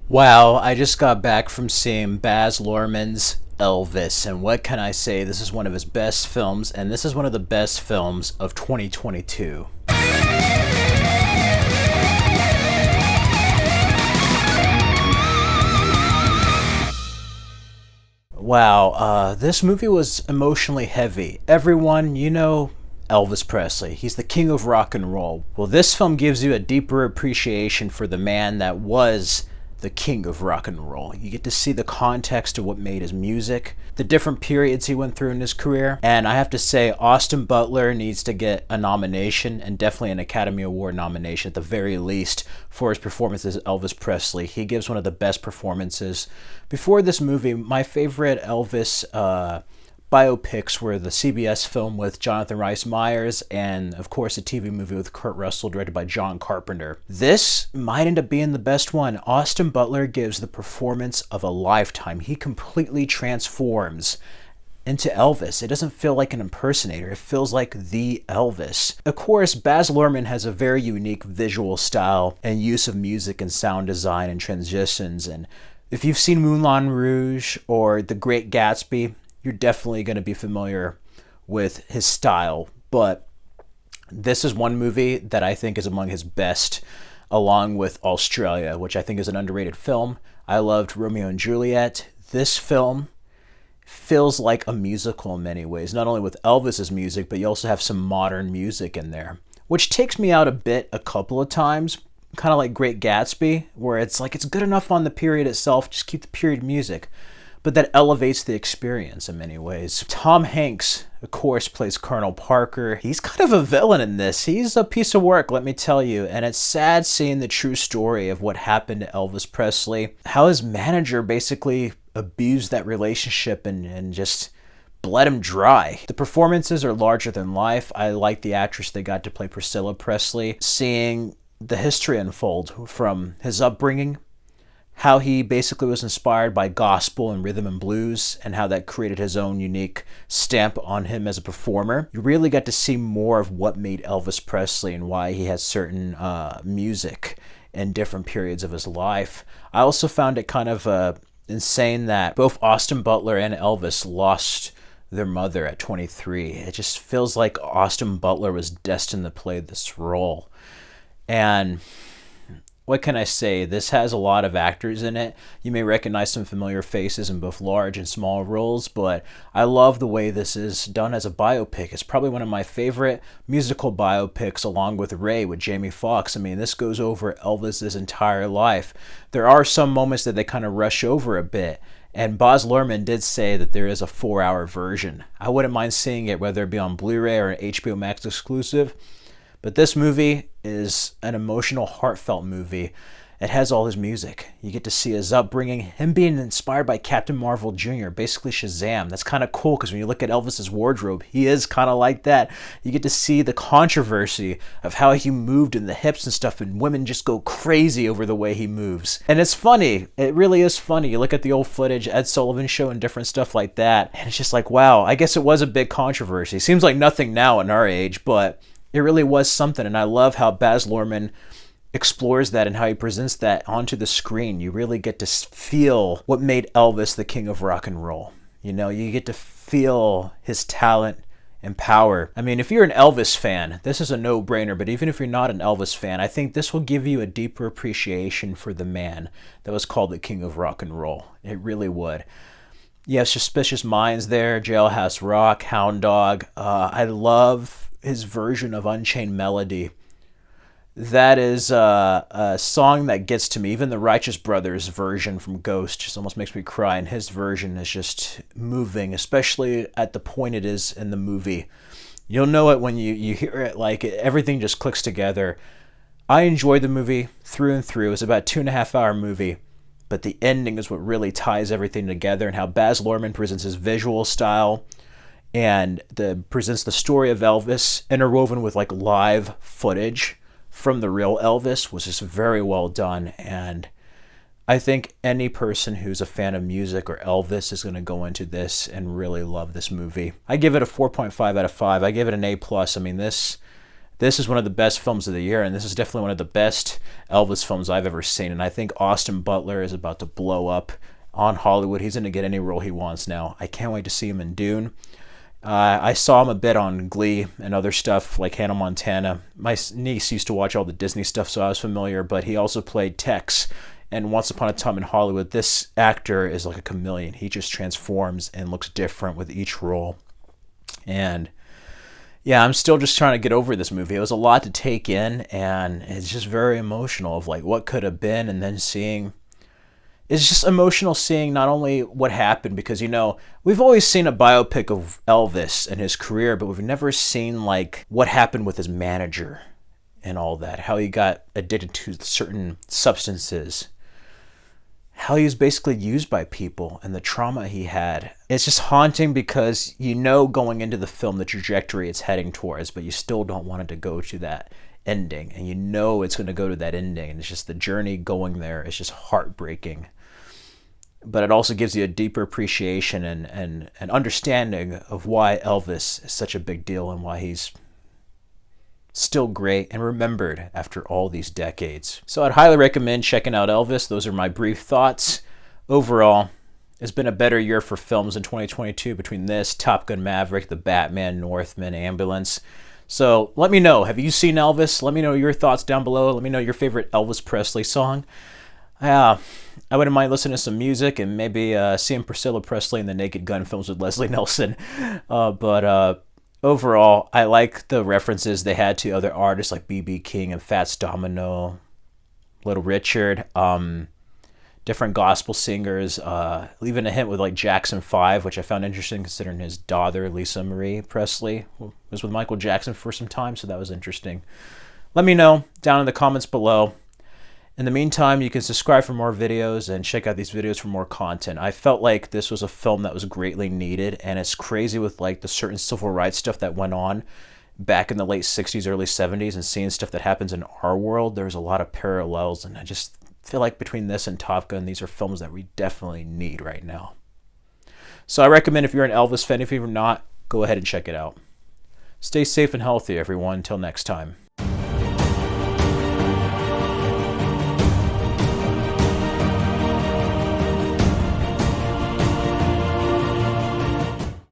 Wow, I just got back from seeing Baz Luhrmann's Elvis, and what can I say? This is one of his best films, and this is one of the best films of 2022. Wow, this movie was emotionally heavy. Everyone, Elvis Presley. He's the king of rock and roll. Well, this film gives you a deeper appreciation for the man that was the king of rock and roll. You get to see the context of what made his music, the different periods he went through in his career. And I have to say, Austin Butler needs to get a nomination, and definitely an Academy Award nomination at the very least, for his performance as Elvis Presley. He gives one of the best performances. Before this movie, my favorite Elvis biopics were the CBS film with Jonathan Rhys Meyers and, of course, a TV movie with Kurt Russell directed by John Carpenter. This might end up being the best one. Austin Butler gives the performance of a lifetime. He completely transforms into Elvis. It doesn't feel like an impersonator. It feels like the Elvis. Of course, Baz Luhrmann has a very unique visual style and use of music and sound design and transitions. And if you've seen Moulin Rouge or The Great Gatsby, you're definitely going to be familiar with his style. But this is one movie that I think is among his best, along with Australia, which I think is an underrated film. I loved Romeo and Juliet. This film feels like a musical in many ways, not only with Elvis's music, but you also have some modern music in there, which takes me out a bit a couple of times, kind of like Great Gatsby, where it's like it's good enough on the period itself, just keep the period music, but that elevates the experience in many ways. Tom Hanks, of course, plays Colonel Parker. He's kind of a villain in this. He's a piece of work, let me tell you. And it's sad seeing the true story of what happened to Elvis Presley, how his manager basically abused that relationship and just bled him dry. The performances are larger than life. I like the actress they got to play Priscilla Presley, seeing the history unfold from his upbringing, how he basically was inspired by gospel and rhythm and blues, and how that created his own unique stamp on him as a performer. You really got to see more of what made Elvis Presley and why he has certain music in different periods of his life. I also found it kind of insane that both Austin Butler and Elvis lost their mother at 23. It just feels like Austin Butler was destined to play this role. And what can I say? This has a lot of actors in it. You may recognize some familiar faces in both large and small roles, but I love the way this is done as a biopic. It's probably one of my favorite musical biopics, along with Ray with Jamie Foxx. I mean, this goes over Elvis's entire life. There are some moments that they kind of rush over a bit, and Baz Luhrmann did say that there is a 4-hour version. I wouldn't mind seeing it, whether it be on Blu-ray or an HBO Max exclusive. But this movie is an emotional, heartfelt movie. It has all his music. You get to see his upbringing, him being inspired by Captain Marvel Jr., basically Shazam. That's kind of cool because when you look at Elvis's wardrobe, he is kind of like that. You get to see the controversy of how he moved in the hips and stuff, and women just go crazy over the way he moves. And it's funny. It really is funny. You look at the old footage, Ed Sullivan Show and different stuff like that, and it's just like, wow, I guess it was a big controversy. Seems like nothing now in our age, but it really was something, and I love how Baz Luhrmann explores that and how he presents that onto the screen. You really get to feel what made Elvis the king of rock and roll. You know, you get to feel his talent and power. I mean, if you're an Elvis fan, this is a no-brainer, but even if you're not an Elvis fan, I think this will give you a deeper appreciation for the man that was called the king of rock and roll. It really would. You have Suspicious Minds there, Jailhouse Rock, Hound Dog. I love his version of Unchained Melody. That is a song that gets to me. Even the Righteous Brothers version from Ghost just almost makes me cry, and his version is just moving, especially at the point it is in the movie. You'll know it when you hear it, like everything just clicks together. I enjoyed the movie through and through. It was about a 2.5-hour movie, but the ending is what really ties everything together, and how Baz Luhrmann presents his visual style and presents the story of Elvis interwoven with like live footage from the real Elvis was just very well done. And I think any person who's a fan of music or Elvis is going to go into this and really love this movie. I give it a 4.5 out of 5. I give it an A+. I mean, this This is one of the best films of the year, and this is definitely one of the best Elvis films I've ever seen. And I think Austin Butler is about to blow up on Hollywood. He's going to get any role he wants now. I can't wait to see him in Dune. I saw him a bit on Glee and other stuff like Hannah Montana. My niece used to watch all the Disney stuff, so I was familiar, but he also played Tex. And Once Upon a Time in Hollywood, this actor is like a chameleon. He just transforms and looks different with each role. And yeah, I'm still just trying to get over this movie. It was a lot to take in, and it's just very emotional of like what could have been, and then seeing. It's just emotional seeing not only what happened, because we've always seen a biopic of Elvis and his career, but we've never seen like what happened with his manager and all that, how he got addicted to certain substances, how he was basically used by people, and the trauma he had. It's just haunting because going into the film the trajectory it's heading towards, but you still don't want it to go to that ending, and it's going to go to that ending, and it's just the journey going there is just heartbreaking. But it also gives you a deeper appreciation and understanding of why Elvis is such a big deal and why he's still great and remembered after all these decades. So I'd highly recommend checking out Elvis. Those are my brief thoughts. Overall, it's been a better year for films in 2022 between this, Top Gun Maverick, The Batman, Northman, Ambulance. So let me know, have you seen Elvis? Let me know your thoughts down below. Let me know your favorite Elvis Presley song. I wouldn't mind listening to some music and maybe seeing Priscilla Presley in the Naked Gun films with Leslie Nielsen. But overall, I like the references they had to other artists like B.B. King and Fats Domino, Little Richard, different gospel singers, leaving a hint with like Jackson 5, which I found interesting considering his daughter, Lisa Marie Presley, was with Michael Jackson for some time, so that was interesting. Let me know down in the comments below. In the meantime, you can subscribe for more videos and check out these videos for more content. I felt like this was a film that was greatly needed, and it's crazy with like the certain civil rights stuff that went on back in the late 60s, early 70s, and seeing stuff that happens in our world. There's a lot of parallels, and I just feel like between this and Top Gun, these are films that we definitely need right now. So I recommend if you're an Elvis fan, if you're not, go ahead and check it out. Stay safe and healthy, everyone. Until next time.